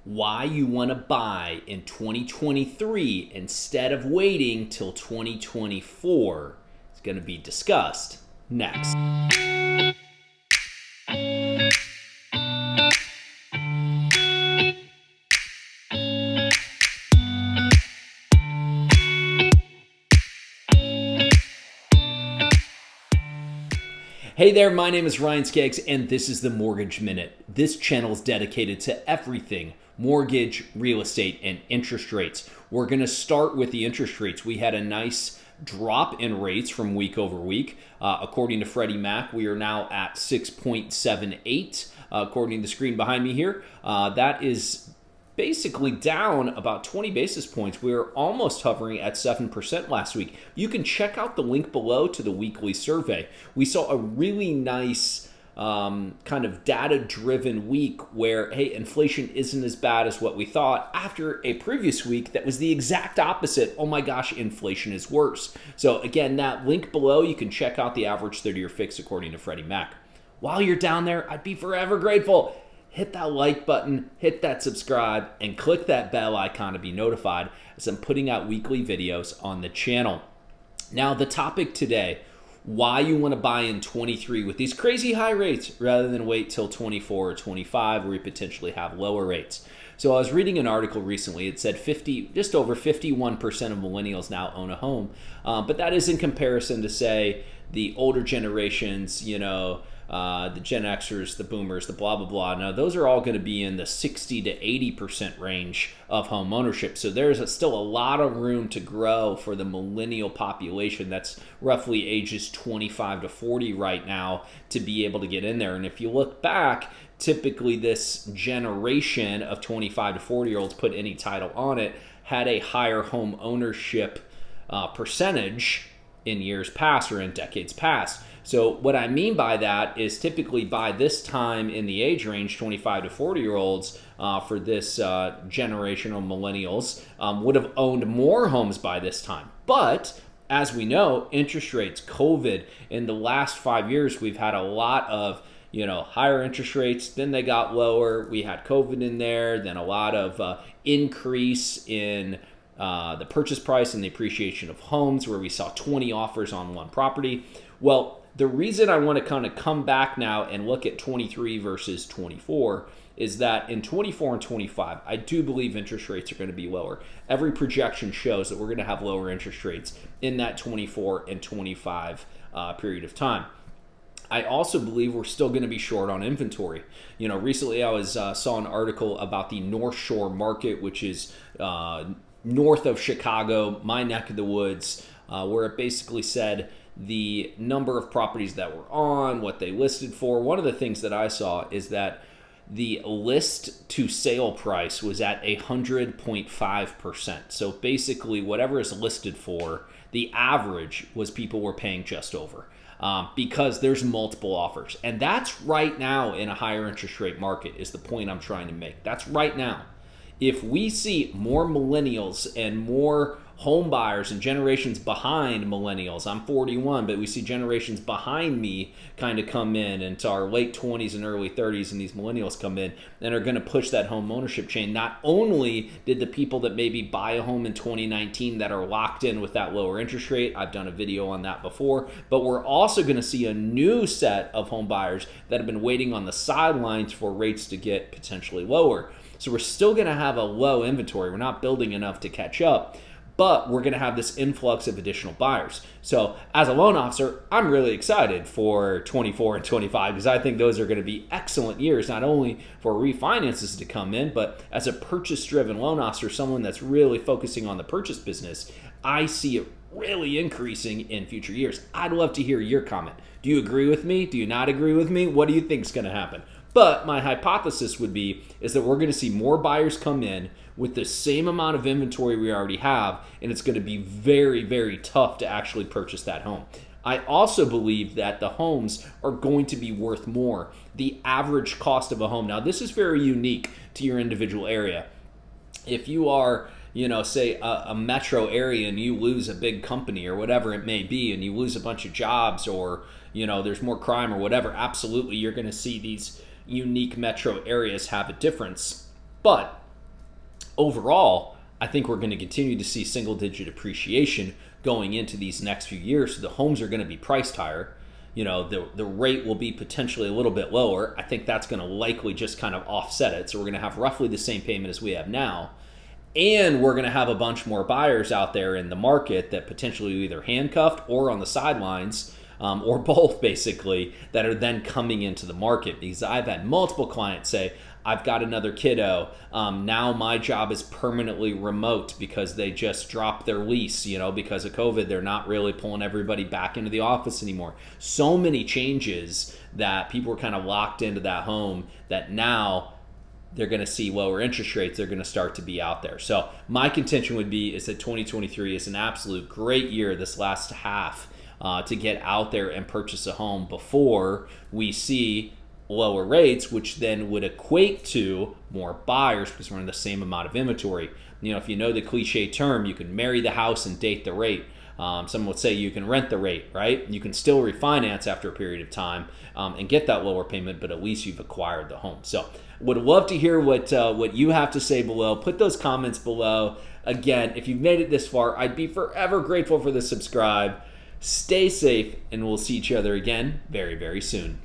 why you want to buy in 2023 instead of waiting till 2024 is going to be discussed next. Hey there, my name is Ryan Skaggs, and this is the Mortgage Minute. This channel is dedicated to everything mortgage, real estate, and interest rates. We're going to start with the interest rates. We had a nice drop in rates from week over week. According to Freddie Mac, we are now at 6.78, according to the screen behind me here. That is basically down about 20 basis points. We were almost hovering at 7% last week. You can check out the link below to the weekly survey. We saw a really nice kind of data-driven week where, hey, inflation isn't as bad as what we thought after a previous week that was the exact opposite. Oh my gosh, inflation is worse. So again, that link below, you can check out the average 30-year fix according to Freddie Mac. While you're down there, I'd be forever grateful. Hit that like button, hit that subscribe, and click that bell icon to be notified as I'm putting out weekly videos on the channel. Now, the topic today, why you want to buy in 23 with these crazy high rates rather than wait till 24 or 25 where you potentially have lower rates. So I was reading an article recently. It said just over 51% of millennials now own a home. But that is in comparison to, say, the older generations, the Gen Xers, the Boomers, the blah, blah, blah. Now, those are all going to be in the 60 to 80% range of home ownership. So there's still a lot of room to grow for the millennial population that's roughly ages 25 to 40 right now to be able to get in there. And if you look back, typically this generation of 25 to 40-year-olds, put any title on it, had a higher home ownership percentage in years past or in decades past. So what I mean by that is typically by this time in the age range, 25 to 40-year-olds for this generational millennials would have owned more homes by this time. But as we know, interest rates, COVID, in the last 5 years, we've had a lot of higher interest rates, then they got lower. We had COVID in there, then a lot of increase in the purchase price and the appreciation of homes where we saw 20 offers on one property. Well, the reason I want to kind of come back now and look at 23 versus 24 is that in 24 and 25, I do believe interest rates are going to be lower. Every projection shows that we're going to have lower interest rates in that 24 and 25 period of time. I also believe we're still going to be short on inventory. Recently I saw an article about the North Shore market, which is north of Chicago, my neck of the woods, where it basically said the number of properties that were on, what they listed for. One of the things that I saw is that the list to sale price was at 100.5%. So basically whatever is listed for, the average was people were paying just over because there's multiple offers. And that's right now in a higher interest rate market is the point I'm trying to make. That's right now. If we see more millennials and more home buyers and generations behind millennials, I'm 41, but we see generations behind me kind of come in into our late 20s and early 30s, and these millennials come in and are going to push that home ownership chain. Not only did the people that maybe buy a home in 2019 that are locked in with that lower interest rate, I've done a video on that before, but we're also going to see a new set of home buyers that have been waiting on the sidelines for rates to get potentially lower. So we're still going to have a low inventory. We're not building enough to catch up, but we're going to have this influx of additional buyers. So as a loan officer, I'm really excited for 24 and 25 because I think those are going to be excellent years, not only for refinances to come in, but as a purchase-driven loan officer, someone that's really focusing on the purchase business, I see it really increasing in future years. I'd love to hear your comment. Do you agree with me? Do you not agree with me? What do you think is going to happen? But my hypothesis is that we're going to see more buyers come in with the same amount of inventory we already have, and it's going to be very, very tough to actually purchase that home. I also believe that the homes are going to be worth more. The average cost of a home, now this is very unique to your individual area. If you are, say a metro area and you lose a big company or whatever it may be, and you lose a bunch of jobs or, there's more crime or whatever, absolutely you're going to see these unique metro areas have a difference. But overall, I think we're going to continue to see single digit appreciation going into these next few years. So the homes are going to be priced higher. The rate will be potentially a little bit lower. I think that's going to likely just kind of offset it. So we're going to have roughly the same payment as we have now. And we're going to have a bunch more buyers out there in the market that potentially either handcuffed or on the sidelines, or both basically, that are then coming into the market. Because I've had multiple clients say, I've got another kiddo. Now my job is permanently remote because they just dropped their lease, because of COVID. They're not really pulling everybody back into the office anymore. So many changes that people were kind of locked into that home that now they're going to see lower interest rates. They're going to start to be out there. So my contention would be is that 2023 is an absolute great year, this last half, to get out there and purchase a home before we see lower rates, which then would equate to more buyers because we're in the same amount of inventory. If you know the cliche term, you can marry the house and date the rate. Some would say you can rent the rate, right? You can still refinance after a period of time and get that lower payment, but at least you've acquired the home. So would love to hear what you have to say below. Put those comments below. Again, if you've made it this far, I'd be forever grateful for the subscribe. Stay safe, and we'll see each other again very, very soon.